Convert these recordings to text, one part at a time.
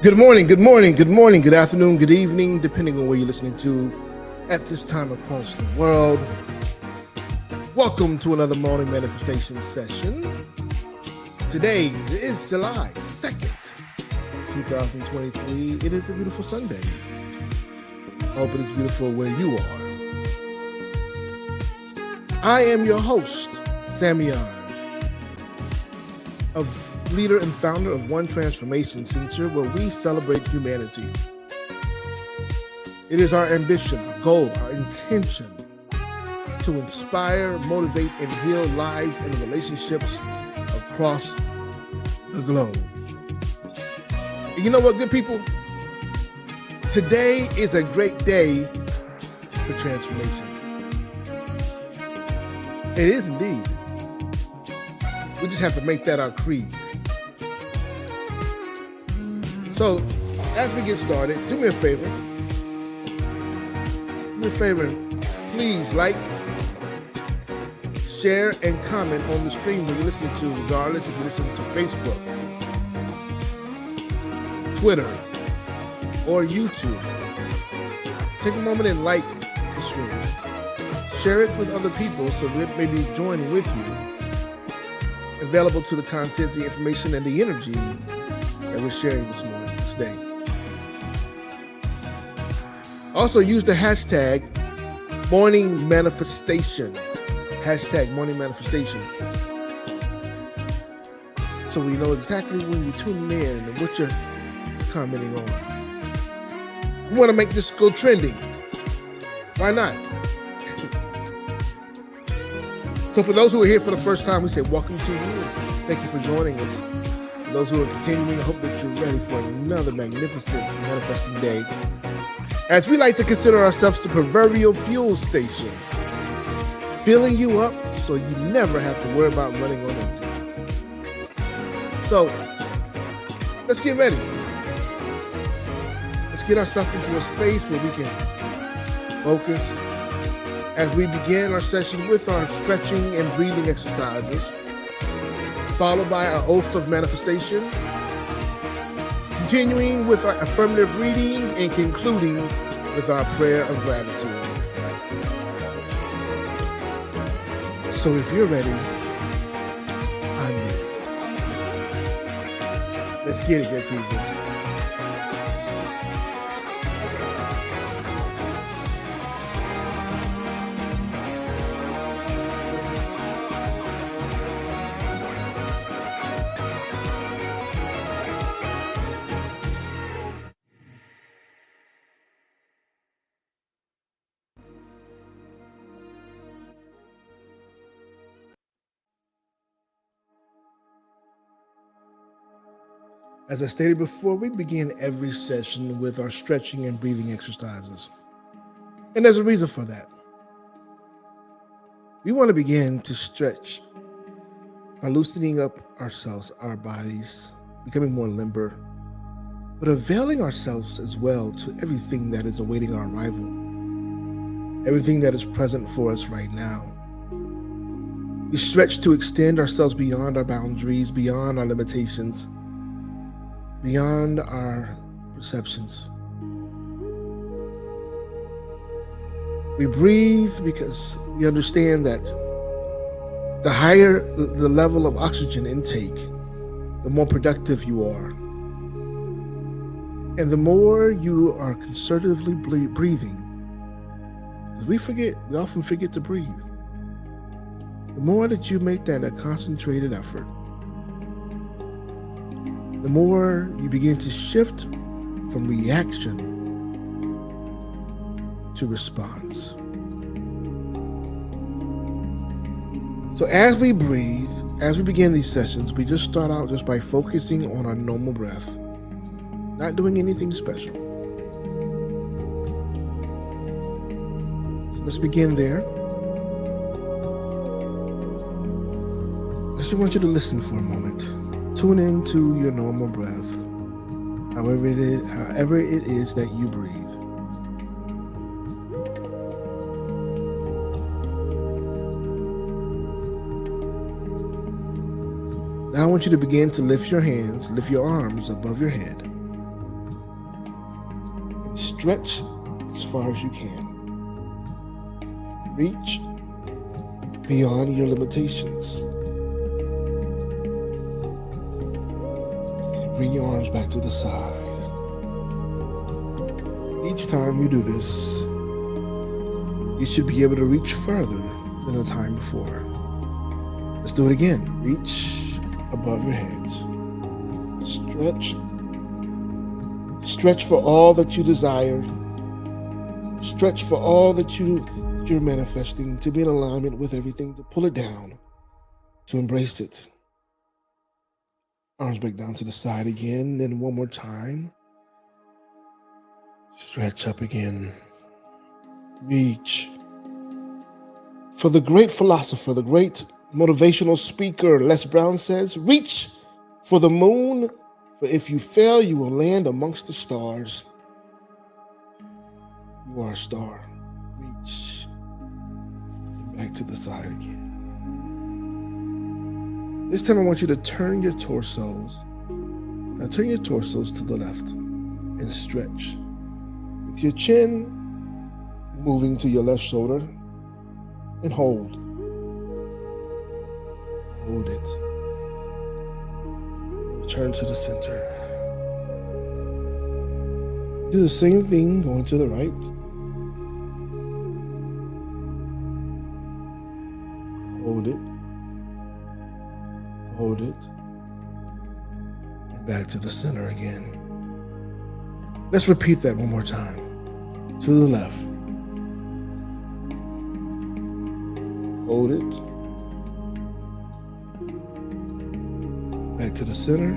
Good morning, good morning, good morning, good afternoon, good evening, depending on where you're listening to at this time across the world. Welcome to another morning manifestation session. Today is July 2nd, 2023. It is a beautiful Sunday. I hope it is beautiful where you are. I am your host, Samion, leader and founder of One Transformation Center, where we celebrate humanity. It is our ambition, our goal, our intention to inspire, motivate, and heal lives and relationships across the globe. And you know what, good people? Today is a great day for transformation. It is indeed. We just have to make that our creed. So, as we get started, do me a favor. Please like, share, and comment on the stream that you're listening to, regardless if you're listening to Facebook, Twitter, or YouTube. Take a moment and like the stream. Share it with other people so they may be joining with you. Available to the content, the information, and the energy that we're sharing this day. Also use the hashtag morning manifestation. Hashtag morning manifestation. So we know exactly when you're tuning in and what you're commenting on. We want to make this go trending. Why not? So for those who are here for the first time, we say welcome to you. Thank you for joining us. For those who are continuing, I hope that you're ready for another magnificent manifesting day. As we like to consider ourselves the proverbial fuel station, filling you up so you never have to worry about running on empty. So let's get ready. Let's get ourselves into a space where we can focus as we begin our session with our stretching and breathing exercises, followed by our oath of manifestation, continuing with our affirmative reading, and concluding with our prayer of gratitude. So if you're ready, I'm ready. Let's get it, good people. As I stated before, we begin every session with our stretching and breathing exercises. And there's a reason for that. We want to begin to stretch by loosening up ourselves, our bodies, becoming more limber, but availing ourselves as well to everything that is awaiting our arrival, everything that is present for us right now. We stretch to extend ourselves beyond our boundaries, beyond our limitations, beyond our perceptions. We breathe because we understand that the higher the level of oxygen intake, the more productive you are. And the more you are conservatively breathing, because we often forget to breathe. The more that you make that a concentrated effort, the more you begin to shift from reaction to response. So as we breathe, as we begin these sessions, we just start out just by focusing on our normal breath, not doing anything special. So let's begin there. I just want you to listen for a moment. Tune into your normal breath, however it is that you breathe. Now I want you to begin to lift your hands, lift your arms above your head. stretch as far as you can. Reach beyond your limitations. Bring your arms back to the side. Each time you do this, you should be able to reach further than the time before. Let's do it again. Reach above your heads. Stretch. Stretch for all that you desire. Stretch for all that you're manifesting, to be in alignment with everything, to pull it down, to embrace it. Arms back down to the side again, then one more time. Stretch up again. Reach. For the great philosopher, the great motivational speaker, Les Brown says, reach for the moon, for if you fail, you will land amongst the stars. You are a star. Reach. And back to the side again. This time I want you to turn your torsos. Now turn your torsos to the left and stretch. With your chin moving to your left shoulder, and hold. Hold it. And return to the center. Do the same thing going to the right. Hold it. Hold it. And back to the center again. Let's repeat that one more time. To the left. Hold it. Back to the center.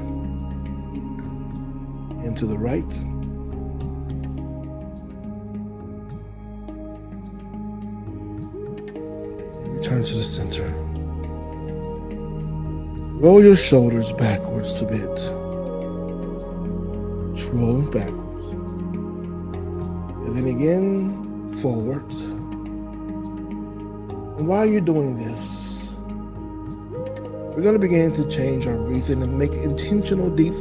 And to the right. And return to the center. Roll your shoulders backwards a bit. Just roll them backwards. And then again, forward. And while you're doing this, we're going to begin to change our breathing and make intentional deep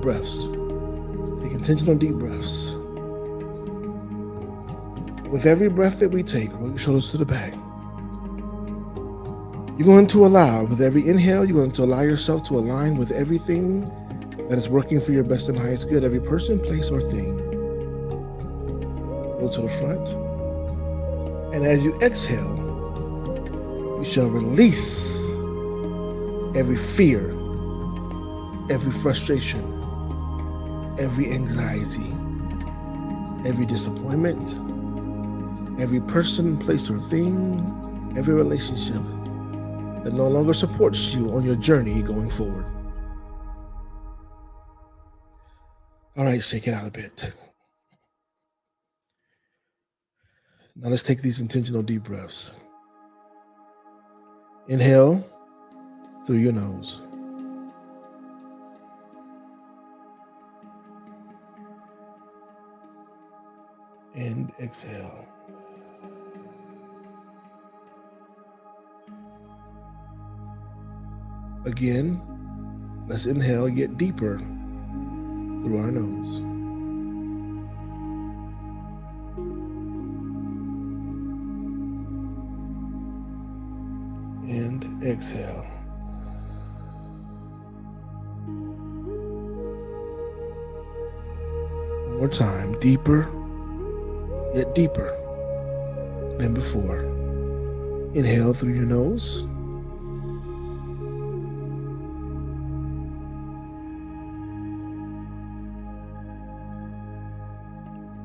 breaths. Take intentional deep breaths. With every breath that we take, roll your shoulders to the back. You're going to allow, with every inhale, you're going to allow yourself to align with everything that is working for your best and highest good, every person, place, or thing. Go to the front. And as you exhale, you shall release every fear, every frustration, every anxiety, every disappointment, every person, place, or thing, every relationship that no longer supports you on your journey going forward. All right, shake it out a bit. Now let's take these intentional deep breaths. Inhale through your nose. And exhale. Again, let's inhale yet deeper through our nose. And exhale. One more time, deeper, yet deeper than before. Inhale through your nose.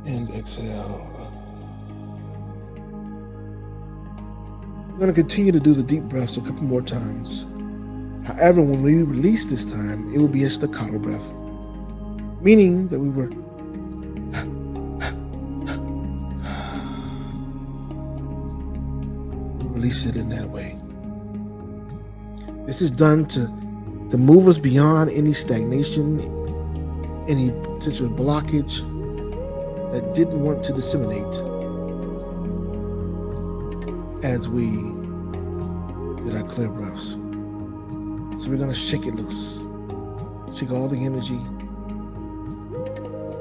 And exhale. We're going to continue to do the deep breaths a couple more times. However, when we release this time, it will be a staccato breath, meaning that we were release it in that way. This is done to move us beyond any stagnation, any potential blockage that didn't want to disseminate as we did our clear breaths. So we're going to shake it loose. Shake all the energy,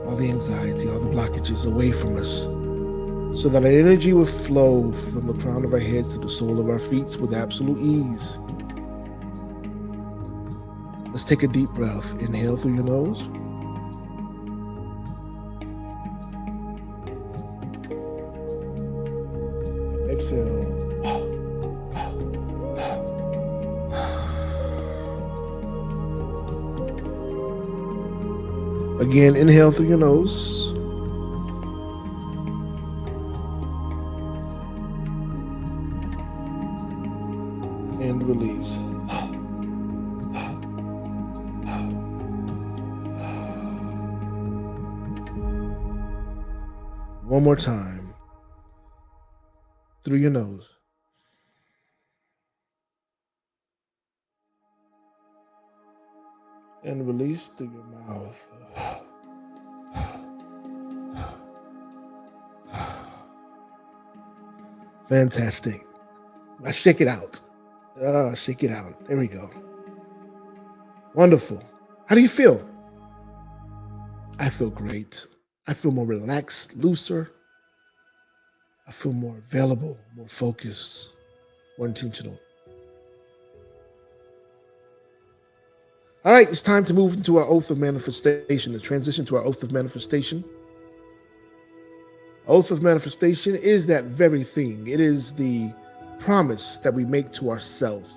all all the anxiety, all the blockages away from us, so that our energy will flow from the crown of our heads to the sole of our feet with absolute ease. Let's take a deep breath. Inhale through your nose. Exhale. Again, inhale through your nose. And release. One more time. Through your nose. And release through your mouth. Fantastic. Now shake it out. Shake it out. There we go. Wonderful. How do you feel? I feel great. I feel more relaxed, looser. I feel more available, more focused, more intentional. All right, it's time to move into our oath of manifestation, the transition to our oath of manifestation. Oath of manifestation is that very thing. It is the promise that we make to ourselves.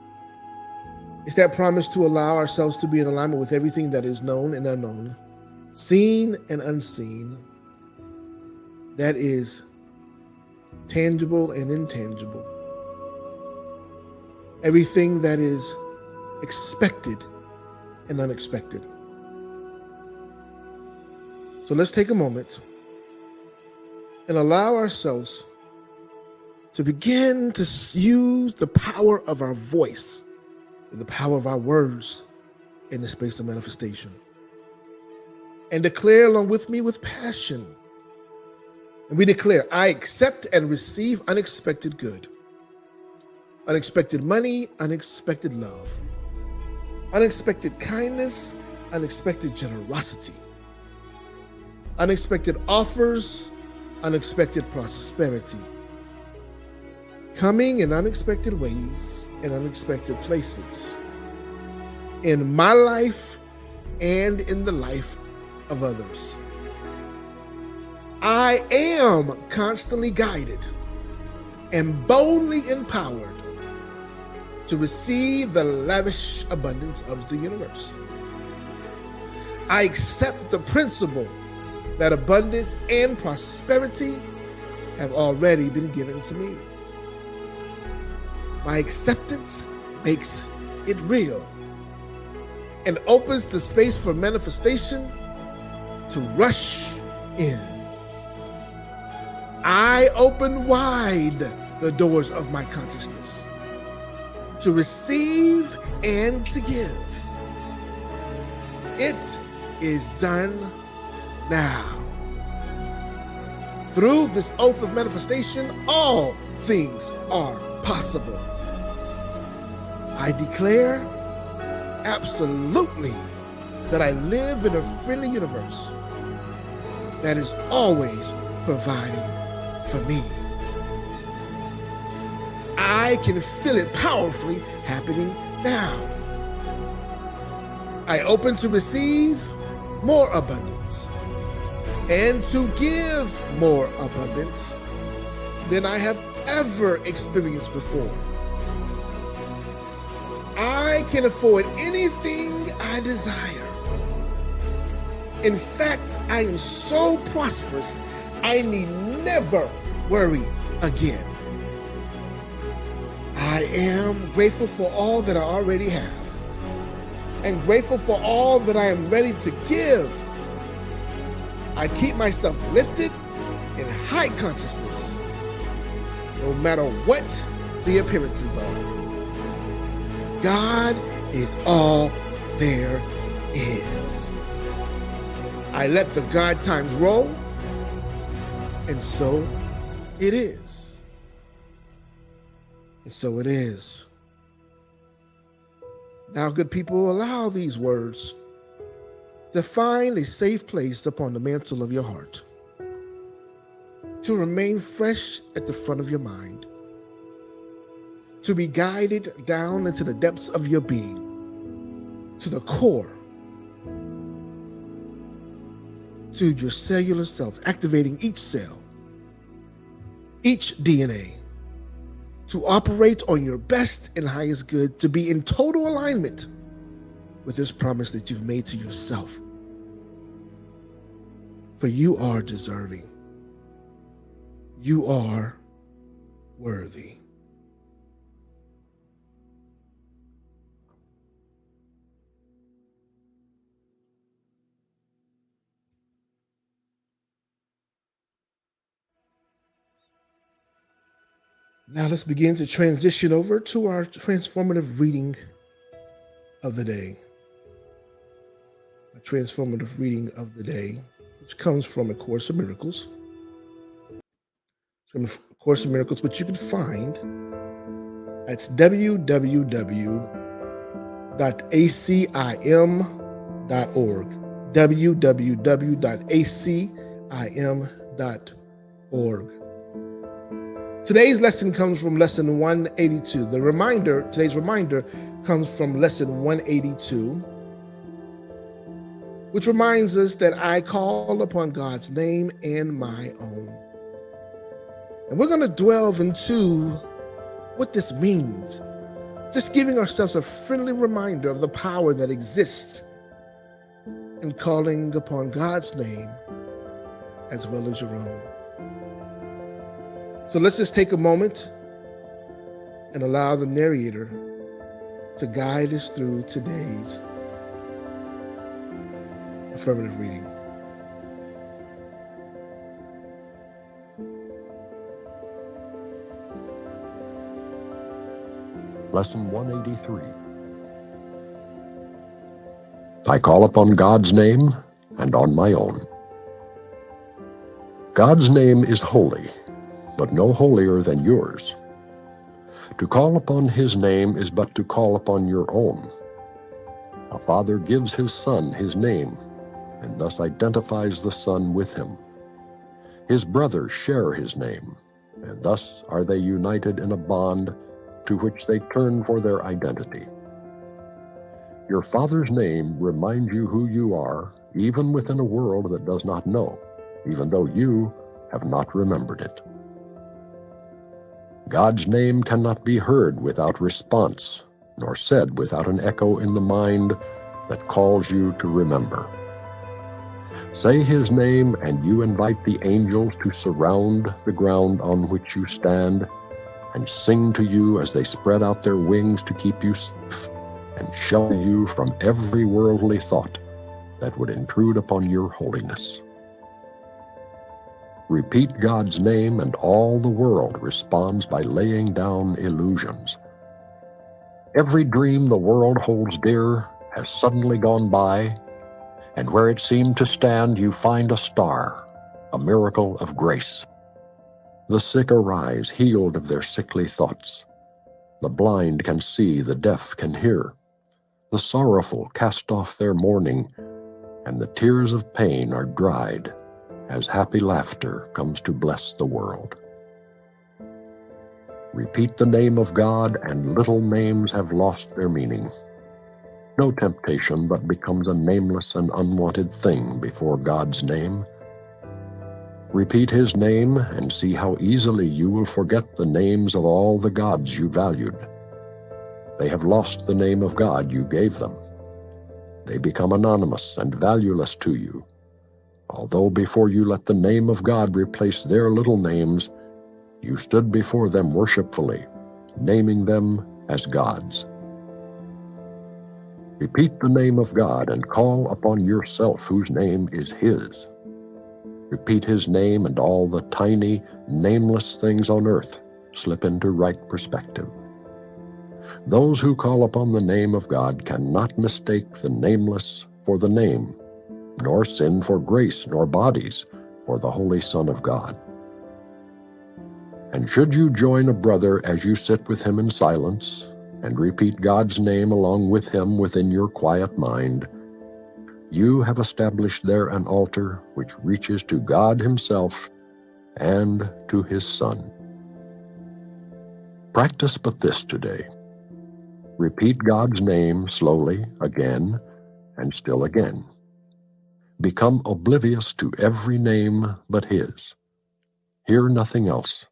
It's that promise to allow ourselves to be in alignment with everything that is known and unknown, seen and unseen, that is tangible and intangible. Everything that is expected and unexpected. So let's take a moment and allow ourselves to begin to use the power of our voice, the power of our words in the space of manifestation. And declare along with me with passion. And we declare, I accept and receive unexpected good, unexpected money, unexpected love, unexpected kindness, unexpected generosity, unexpected offers, unexpected prosperity, coming in unexpected ways and unexpected places in my life and in the life of others. I am constantly guided and boldly empowered to receive the lavish abundance of the universe. I accept the principle that abundance and prosperity have already been given to me. My acceptance makes it real and opens the space for manifestation to rush in. I open wide the doors of my consciousness to receive and to give. It is done now. Through this oath of manifestation, all things are possible. I declare absolutely that I live in a friendly universe that is always providing for me. I can feel it powerfully happening now. I open to receive more abundance and to give more abundance than I have ever experienced before. I can afford anything I desire. In fact, I am so prosperous, I need never worry again. I am grateful for all that I already have and grateful for all that I am ready to give. I keep myself lifted in high consciousness, no matter what the appearances are. God is all there is. I let the God times roll, and so it is. And so it is. Now, good people, allow these words to find a safe place upon the mantle of your heart, to remain fresh at the front of your mind, to be guided down into the depths of your being, to the core, to your cellular cells, activating each cell, each DNA, to operate on your best and highest good, to be in total alignment with this promise that you've made to yourself. For you are deserving. You are worthy. Now let's begin to transition over to our transformative reading of the day. A transformative reading of the day, which comes from A Course in Miracles. From A Course in Miracles, which you can find at www.acim.org. www.acim.org. Today's lesson comes from lesson 182. Today's reminder comes from lesson 182, which reminds us that I call upon God's name and my own. And we're going to delve into what this means, just giving ourselves a friendly reminder of the power that exists in calling upon God's name as well as your own. So let's just take a moment and allow the narrator to guide us through today's affirmative reading. Lesson 183. I call upon God's name and on my own. God's name is holy, but no holier than yours. To call upon his name is but to call upon your own. A father gives his son his name, and thus identifies the son with him. His brothers share his name, and thus are they united in a bond to which they turn for their identity. Your father's name reminds you who you are, even within a world that does not know, even though you have not remembered it. God's name cannot be heard without response, nor said without an echo in the mind that calls you to remember. Say his name, and you invite the angels to surround the ground on which you stand, and sing to you as they spread out their wings to keep you safe, and shelter you from every worldly thought that would intrude upon your holiness. Repeat God's name, and all the world responds by laying down illusions. Every dream the world holds dear has suddenly gone by, and where it seemed to stand you find a star, a miracle of grace. The sick arise, healed of their sickly thoughts. The blind can see, the deaf can hear. The sorrowful cast off their mourning, and the tears of pain are dried, as happy laughter comes to bless the world. Repeat the name of God, and little names have lost their meaning. No temptation but becomes a nameless and unwanted thing before God's name. Repeat his name, and see how easily you will forget the names of all the gods you valued. They have lost the name of God you gave them. They become anonymous and valueless to you, although before you let the name of God replace their little names, you stood before them worshipfully, naming them as gods. Repeat the name of God and call upon yourself whose name is his. Repeat his name, and all the tiny, nameless things on earth slip into right perspective. Those who call upon the name of God cannot mistake the nameless for the name, nor sin for grace, nor bodies for the Holy Son of God. And should you join a brother as you sit with him in silence, and repeat God's name along with him within your quiet mind, you have established there an altar which reaches to God Himself and to His Son. Practice but this today. Repeat God's name slowly again and still again. Become oblivious to every name but His. Hear nothing else.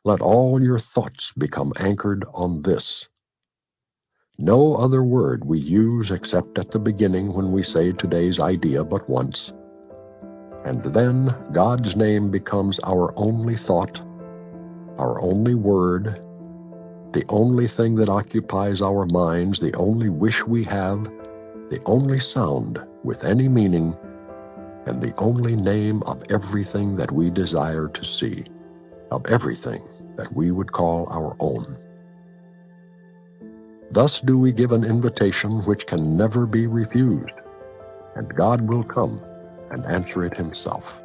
Let all your thoughts become anchored on this. No other word we use except at the beginning when we say today's idea but once. And then God's name becomes our only thought, our only word, the only thing that occupies our minds, the only wish we have, the only sound with any meaning, and the only name of everything that we desire to see, of everything that we would call our own. Thus do we give an invitation which can never be refused, and God will come and answer it Himself.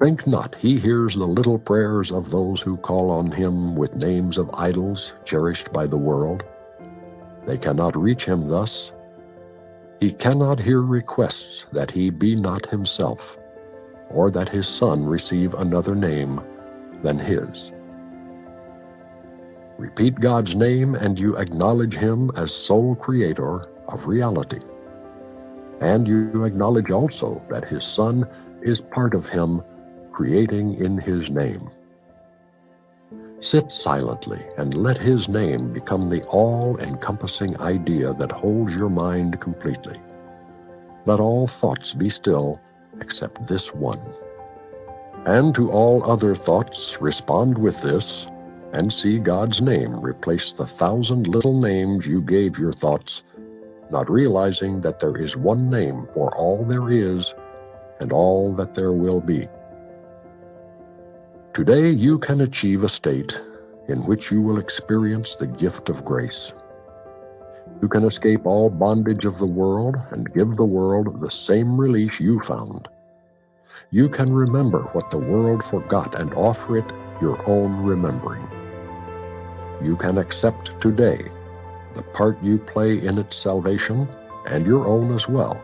Think not He hears the little prayers of those who call on Him with names of idols cherished by the world. They cannot reach Him thus. He cannot hear requests that He be not Himself, or that His Son receive another name than His. Repeat God's name and you acknowledge Him as sole creator of reality. And you acknowledge also that His Son is part of Him, creating in His name. Sit silently and let His name become the all-encompassing idea that holds your mind completely. Let all thoughts be still except this one. And to all other thoughts respond with this, and see God's name replace the 1,000 little names you gave your thoughts, not realizing that there is one name for all there is and all that there will be. Today you can achieve a state in which you will experience the gift of grace. You can escape all bondage of the world and give the world the same release you found. You can remember what the world forgot and offer it your own remembering. You can accept today the part you play in its salvation and your own as well,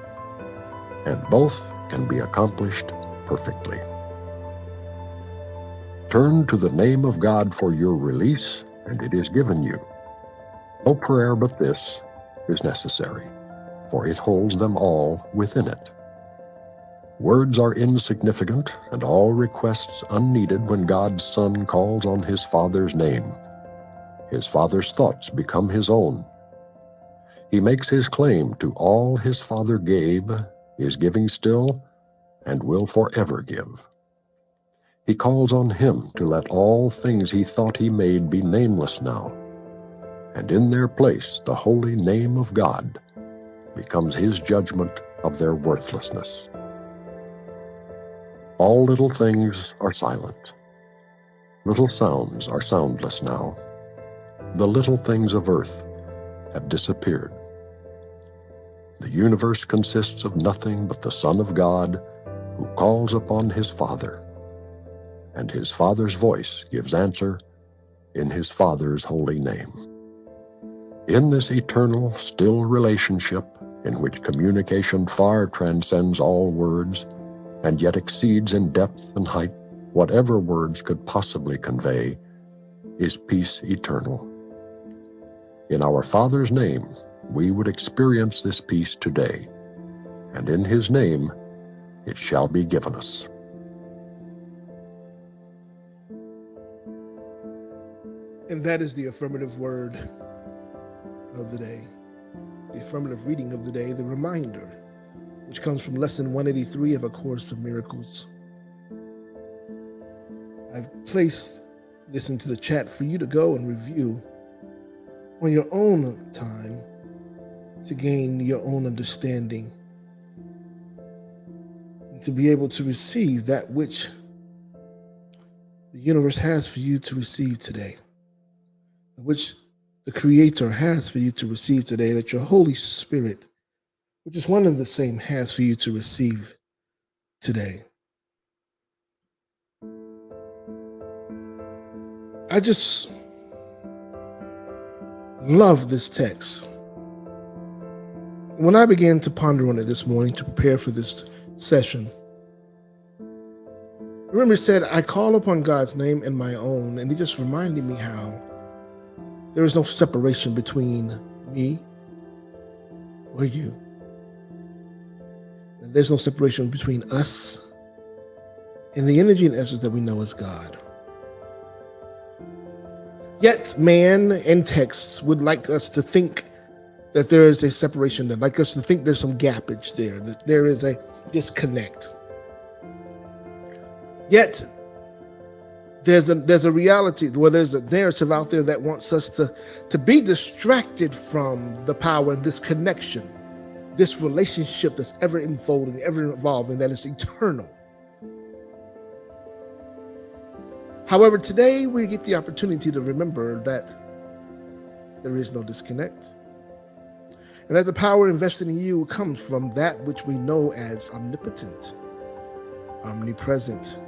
and both can be accomplished perfectly. Turn to the name of God for your release, and it is given you. No prayer but this is necessary, for it holds them all within it. Words are insignificant, and all requests unneeded when God's Son calls on His Father's name. His Father's thoughts become His own. He makes His claim to all His Father gave, is giving still, and will forever give. He calls on Him to let all things He thought He made be nameless now, and in their place the holy name of God becomes His judgment of their worthlessness. All little things are silent. Little sounds are soundless now. The little things of earth have disappeared. The universe consists of nothing but the Son of God who calls upon His Father, and His Father's voice gives answer in His Father's holy name. In this eternal, still relationship, in which communication far transcends all words, and yet exceeds in depth and height whatever words could possibly convey, is peace eternal. In our Father's name, we would experience this peace today, and in His name, it shall be given us. And that is the affirmative word of the day, the affirmative reading of the day, the reminder, which comes from lesson 183 of A Course of Miracles. I've placed this into the chat for you to go and review on your own time to gain your own understanding and to be able to receive that which the universe has for you to receive today, which the Creator has for you to receive today, that your Holy Spirit, which is one and the same, has for you to receive today. I just love this text. When I began to ponder on it this morning to prepare for this session, remember it said, I call upon God's name and my own, and it just reminded me how there is no separation between me or you. There's no separation between us and the energy and essence that we know as God. Yet man and texts would like us to think that there is a separation, that like us to think there's some gappage there, that there is a disconnect. Yet there's a reality where there's a narrative out there that wants us to be distracted from the power and this connection, this relationship that's ever unfolding, ever evolving, that is eternal. However, today we get the opportunity to remember that there is no disconnect, and that the power invested in you comes from that which we know as omnipotent, omnipresent,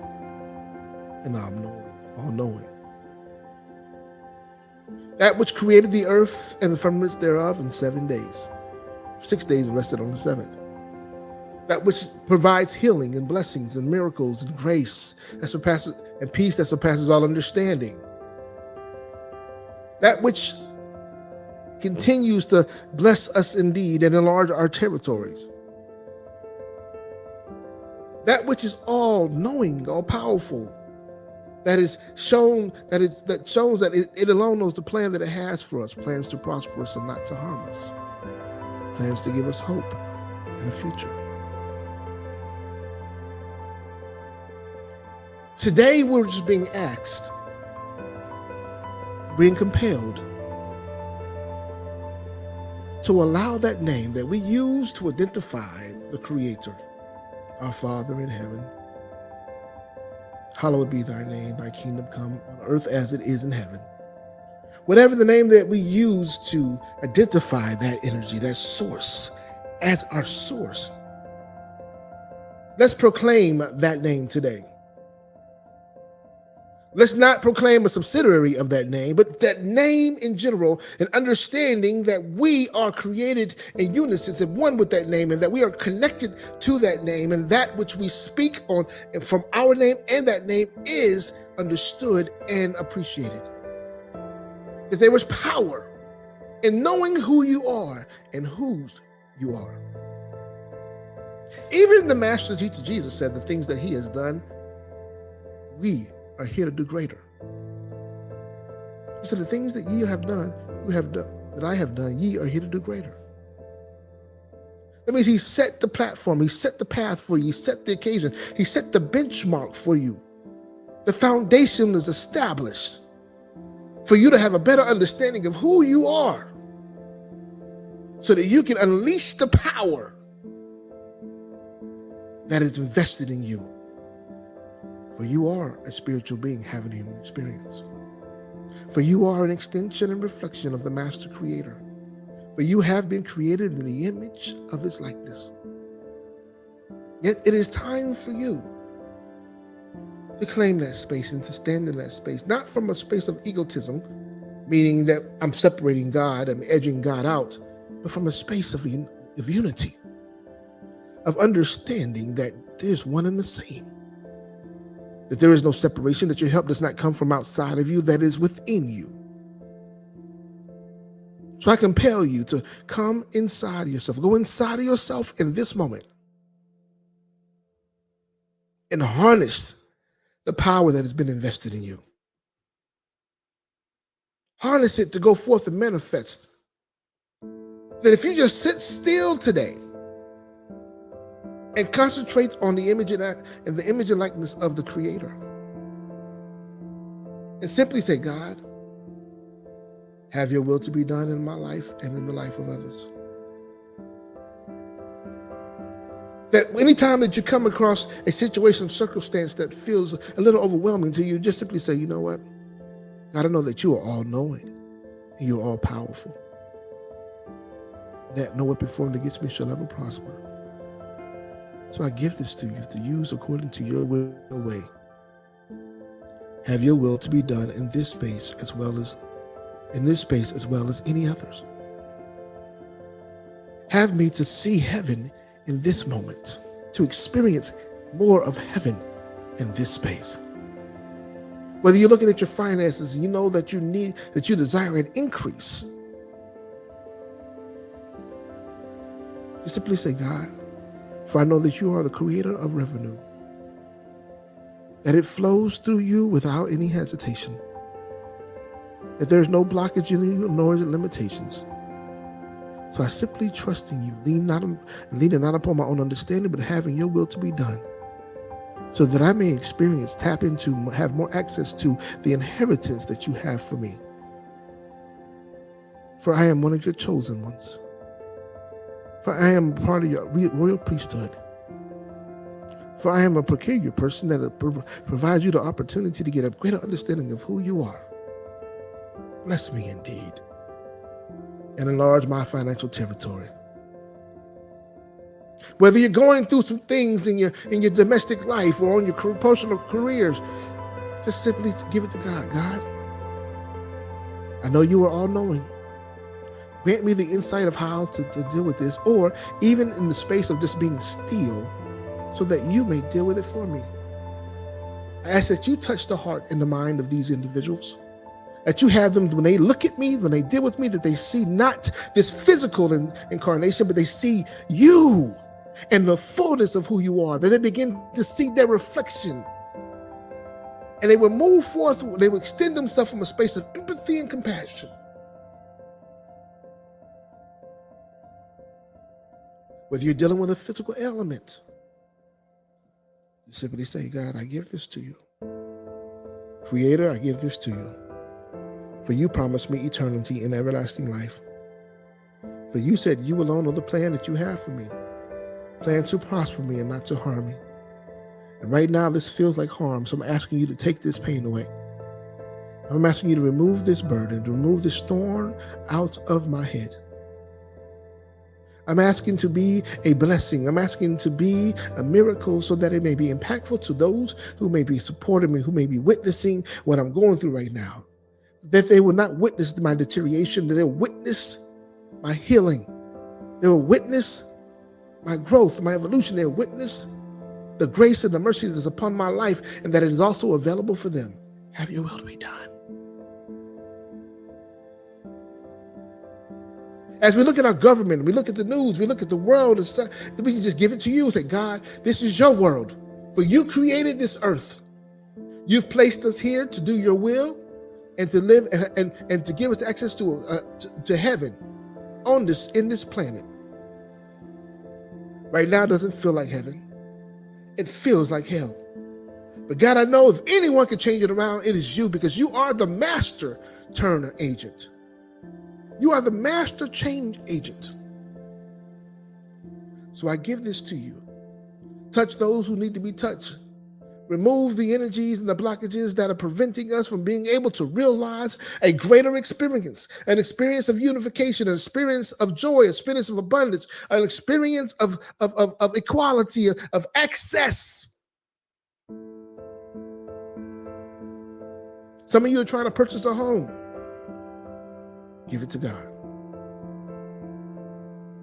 and all-knowing. That which created the earth and the firmaments thereof in 7 days. 6 days and rested on the seventh. That which provides healing and blessings and miracles and grace that surpasses and peace that surpasses all understanding. That which continues to bless us indeed and enlarge our territories. That which is all knowing, all powerful, that shows that it alone knows the plan that it has for us, plans to prosper us and not to harm us, plans to give us hope and a future. Today, we're just being asked, being compelled to allow that name that we use to identify the Creator, our Father in heaven. Hallowed be thy name, thy kingdom come on earth as it is in heaven. Whatever the name that we use to identify that energy, that source, as our source, let's proclaim that name today. Let's not proclaim a subsidiary of that name, but that name in general, and understanding that we are created in unison and one with that name, and that we are connected to that name, and that which we speak on and from our name and that name is understood and appreciated. That there is power in knowing who you are and whose you are. Even the master teacher Jesus said the things that he has done, we are here to do greater. He said, the things that ye have done, that I have done, ye are here to do greater. That means he set the platform, he set the path for you, he set the occasion, he set the benchmark for you. The foundation is established for you to have a better understanding of who you are, so that you can unleash the power that is invested in you. For you are a spiritual being having a human experience. For you are an extension and reflection of the Master Creator. For you have been created in the image of His likeness. Yet it is time for you to claim that space and to stand in that space, not from a space of egotism, meaning that I'm separating God, I'm edging God out, but from a space of unity, of understanding that there's one and the same. That there is no separation, that your help does not come from outside of you, that is within you. So I compel you to come inside of yourself, go inside of yourself in this moment and harness the power that has been invested in you. Harness it to go forth and manifest. That if you just sit still today and concentrate on the image and the image and likeness of the Creator, and simply say, God, have your will to be done in my life and in the life of others. That anytime that you come across a situation, circumstance that feels a little overwhelming to you, just simply say, you know what? God, I know that you are all-knowing and you are all-powerful. That no weapon formed against me shall ever prosper. So I give this to you to use according to your will and way. Have your will to be done in this space as well as any others. Have me to see heaven in this moment, to experience more of heaven in this space. Whether you're looking at your finances and you know that you desire an increase, just simply say, God, for I know that you are the creator of revenue, that it flows through you without any hesitation, that there's no blockage in you nor is it limitations. So I simply trust in you, leaning not upon my own understanding, but having your will to be done, so that I may tap into, have more access to the inheritance that you have for me. For I am one of your chosen ones. For I am part of your royal priesthood. For I am a peculiar person that provides you the opportunity to get a greater understanding of who you are. Bless me indeed, and enlarge my financial territory. Whether you're going through some things in your domestic life or on your personal careers, just simply give it to God. God, I know you are all-knowing. Grant me the insight of how to deal with this, or even in the space of just being still, so that you may deal with it for me. I ask that you touch the heart and the mind of these individuals, that you have them, when they look at me, when they deal with me, that they see not this physical incarnation, but they see you and the fullness of who you are, that they begin to see their reflection. And they will move forth, they will extend themselves from a space of empathy and compassion. Whether you're dealing with a physical ailment, you simply say, God, I give this to you. Creator, I give this to you. For you promised me eternity and everlasting life. For you said you alone know the plan that you have for me. Plan to prosper me and not to harm me. And right now this feels like harm, so I'm asking you to take this pain away. I'm asking you to remove this burden, to remove this thorn out of my head. I'm asking to be a blessing. I'm asking to be a miracle so that it may be impactful to those who may be supporting me, who may be witnessing what I'm going through right now. That they will not witness my deterioration, that they'll witness my healing. They'll witness my growth, my evolution. They'll witness the grace and the mercy that is upon my life, and that it is also available for them. Have your will to be done. As we look at our government, we look at the news, we look at the world, and we can just give it to you and say, God, this is your world. For you created this earth. You've placed us here to do your will and to live and to give us access to heaven in this planet. Right now it doesn't feel like heaven. It feels like hell. But God, I know if anyone can change it around, it is you, because you are the master turner agent. You are the master change agent. So I give this to you. Touch those who need to be touched. Remove the energies and the blockages that are preventing us from being able to realize a greater experience, an experience of unification, an experience of joy, an experience of abundance, an experience of equality, of access. Some of you are trying to purchase a home. Give it to God.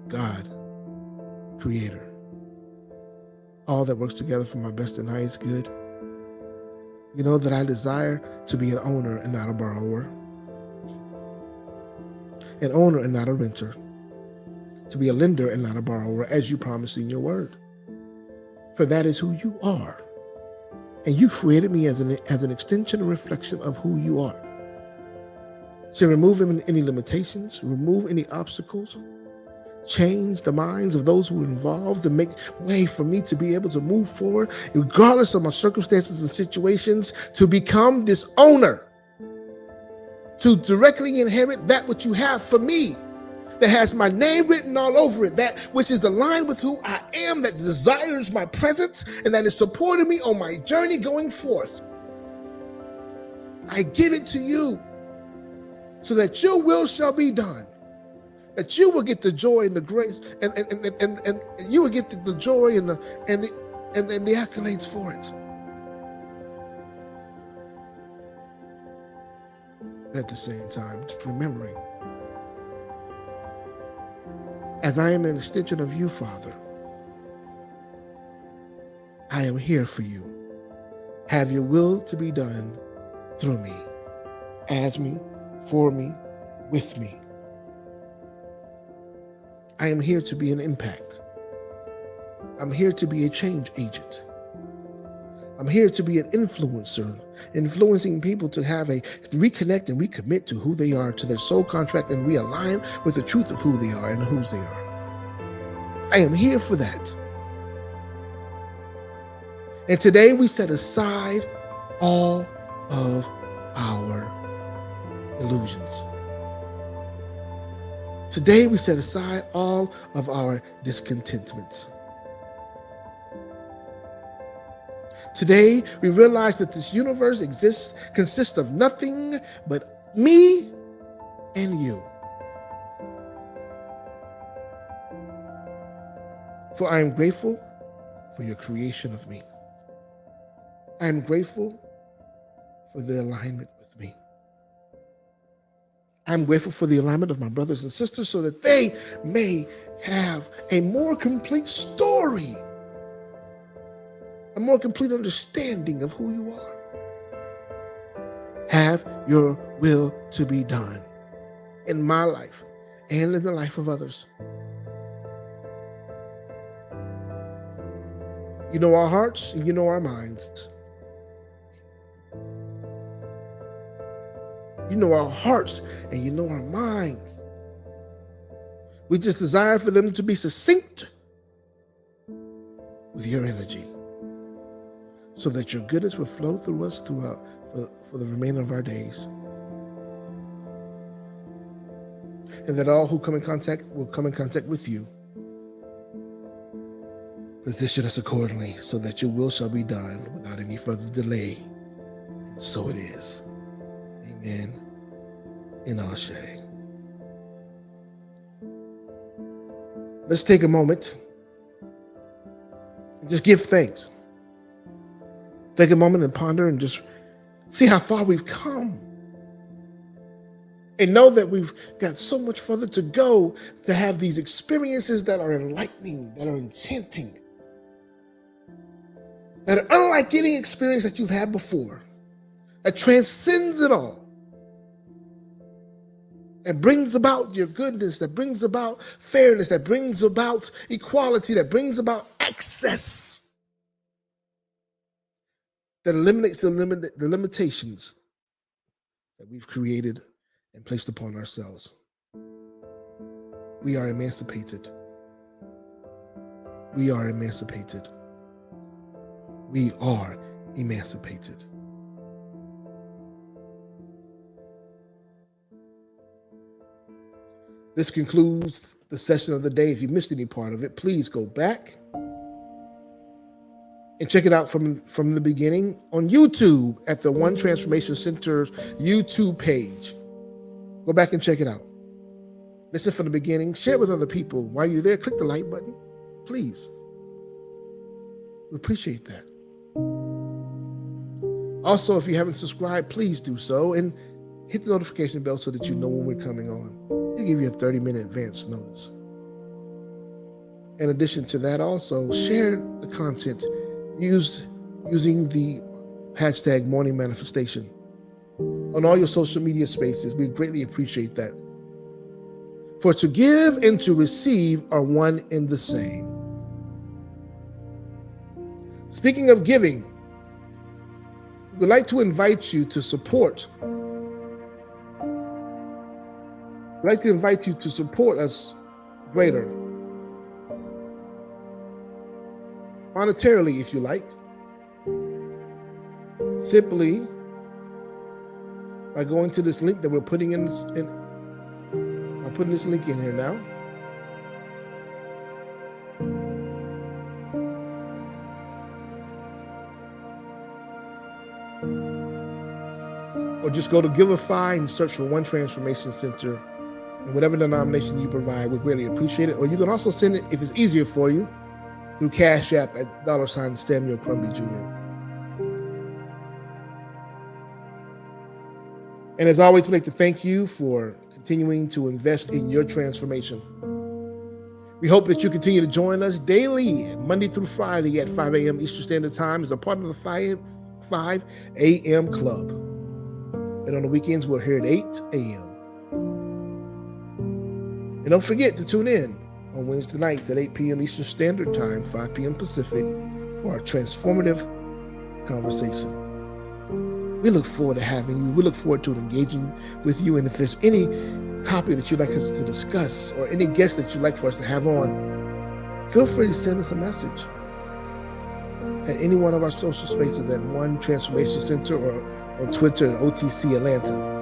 God, Creator. All that works together for my best and highest good. You know that I desire to be an owner and not a borrower. An owner and not a renter. To be a lender and not a borrower, as you promised in your word. For that is who you are. And you created me as an extension and reflection of who you are. So remove any limitations, remove any obstacles, change the minds of those who are involved to make way for me to be able to move forward, regardless of my circumstances and situations, to become this owner, to directly inherit that which you have for me, that has my name written all over it, that which is aligned with who I am, that desires my presence, and that is supporting me on my journey going forth. I give it to you so that your will shall be done, that you will get the joy and the grace, and you will get the joy and the accolades for it. At the same time, just remembering, As I am an extension of you, Father, I am here for you. Have your will to be done through me, as me, for me, with me. I am here to be an impact. I'm here to be a change agent. I'm here to be an influencer, influencing people to reconnect and recommit to who they are, to their soul contract, and realign with the truth of who they are and whose they are. I am here for that. And today we set aside all of our illusions. Today we set aside all of our discontentments. Today, we realize that this universe consists of nothing but me and you. For I am grateful for your creation of me. I am grateful for the alignment with me. I'm grateful for the alignment of my brothers and sisters so that they may have a more complete story, a more complete understanding of who you are. Have your will to be done in my life and in the life of others. You know our hearts and you know our minds. You know our hearts and you know our minds. We just desire for them to be succinct with your energy, so that your goodness will flow through us throughout for the remainder of our days. And that all who come in contact will come in contact with you. Position us accordingly so that your will shall be done without any further delay. And so it is. Amen and Ashe. Let's take a moment and just give thanks. Take a moment and ponder and just see how far we've come. And know that we've got so much further to go to have these experiences that are enlightening, that are enchanting, that are unlike any experience that you've had before, that transcends it all, and brings about your goodness, that brings about fairness, that brings about equality, that brings about access, that eliminates the limitations that we've created and placed upon ourselves. We are emancipated. We are emancipated. We are emancipated. This concludes the session of the day. If you missed any part of it, please go back and check it out from the beginning on YouTube at the One Transformation Center's YouTube page. Go back and check it out. Listen from the beginning. Share it with other people. While you're there, click the like button, please. We appreciate that. Also, if you haven't subscribed, please do so and hit the notification bell so that you know when we're coming on. It'll give you a 30-minute advance notice. In addition to that, also share the content using the hashtag Morning Manifestation on all your social media spaces. We greatly appreciate that. For to give and to receive are one and the same. Speaking of giving, we'd like to invite you to support. We'd like to invite you to support us greater. Monetarily, if you like. Simply by going to this link that we're putting I'm putting this link in here now. Or just go to Giveify and search for One Transformation Center. And whatever denomination you provide, we greatly appreciate it. Or you can also send it, if it's easier for you, through Cash App at $ Samuel Crumby Jr. And as always, we'd like to thank you for continuing to invest in your transformation. We hope that you continue to join us daily, Monday through Friday at 5 a.m. Eastern Standard Time as a part of the 5 a.m. club. And on the weekends, we're here at 8 a.m. And don't forget to tune in on Wednesday nights at 8 p.m. Eastern Standard Time, 5 p.m. Pacific, for our transformative conversation. We look forward to having you. We look forward to engaging with you. And if there's any topic that you'd like us to discuss or any guest that you'd like for us to have on, feel free to send us a message at any one of our social spaces at One Transformation Center or on Twitter at OTC Atlanta.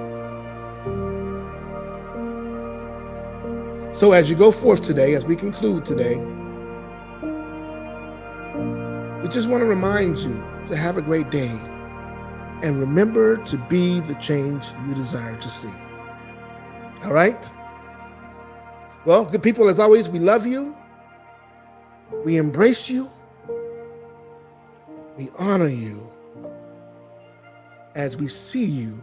So as you go forth today, as we conclude today, we just want to remind you to have a great day and remember to be the change you desire to see. All right? Well, good people, as always, we love you. We embrace you. We honor you as we see you,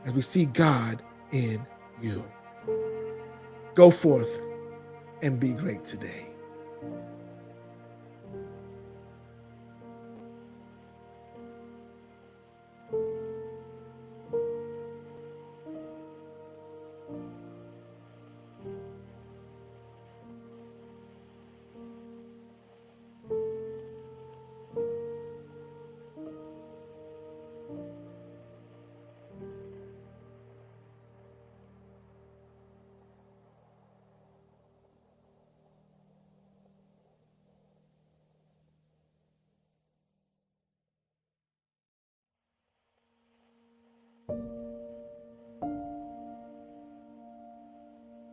as we see God in you. Go forth and be great today.